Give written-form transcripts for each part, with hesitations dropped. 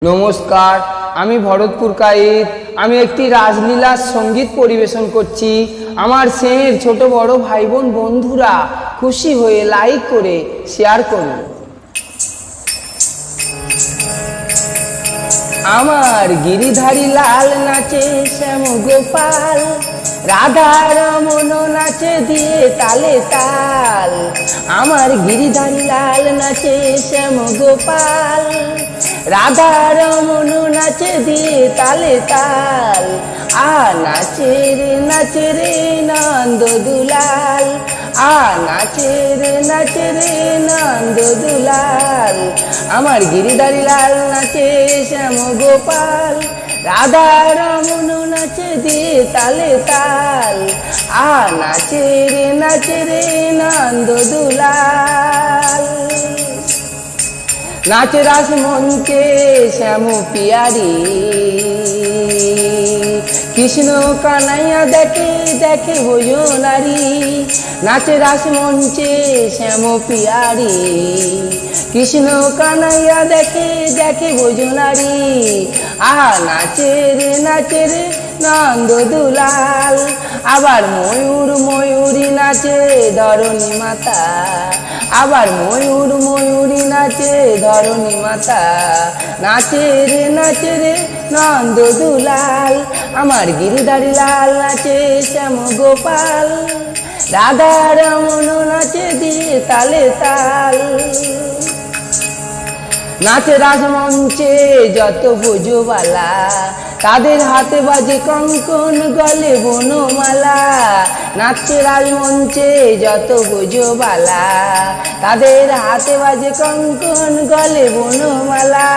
নমস্কার, আমি ভরতপুর কায়েত। আমি একটি রাজলীলার সঙ্গীত পরিবেশন করছি। আমার স্নেহের ছোট বড় ভাই বোন বন্ধুরা খুশি হয়ে লাইক করে শেয়ার করুন। আমার গিরিধারী লাল নাচে শ্যাম গোপাল, রাধা রমন নাচে দিয়ে তালে তাল। আমার গিরিধারী লাল নাচে শ্যাম গোপাল, রাধা রমন নাচে দিয়ে তালে তাল। নাচে রে নন্দ দুলাল, নাচে রে নন্দ দুলাল। আমার গিরিধারী লাল নাচে শ্যাম গোপাল, রাধা রমন নাচে দিয়ে তালে তাল। নাচে রে নন্দ দুলাল। নাচে রাস মঞ্চে শ্যাম পিয়ারি, কৃষ্ণ কানাইয়া দেখে দেখে ভোজনারি। নাচে রাস মঞ্চে শ্যাম পিয়ারি, কৃষ্ণ কানাইয়া দেখে দেখে ভোজনারি। নাচে রে নন্দ দুলাল। আবার ময়ূর ময়ূরী নাচে ধরণী মাতা, আবার ময়ূর ময়ূরী নাচে ধরণী মাতা। নাচে রে নন্দ দুলাল। আমার গিরিধারী লাল নাচে শ্যাম গোপাল, রাধা রমন নাচে দিয়ে তালে তাল। নাচে রাজমঞ্চে যত ভোজবালা, তাদের হাতে বাজে কঙ্কন গলে বনমালা। নাচে রাজমঞ্চে যত ভোজবালা, তাদের হাতে বাজে কঙ্কন গলে বনমালা।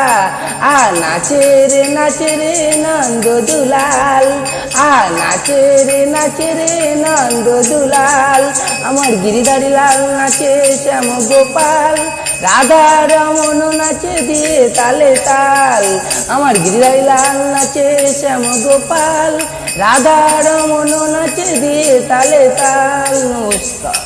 নাচে রে নন্দ দুলাল। নাচে রে নন্দ দুলাল। আমার গিরিধারী লাল নাচে শ্যাম গোপাল, রাধা রমন নাচে দিয়ে তালে তাল। আমার গিরিধারী লাল নাচে শ্যাম গোপাল, রাধা রমন নাচে দিয়ে তালে তাল। নমস্কার।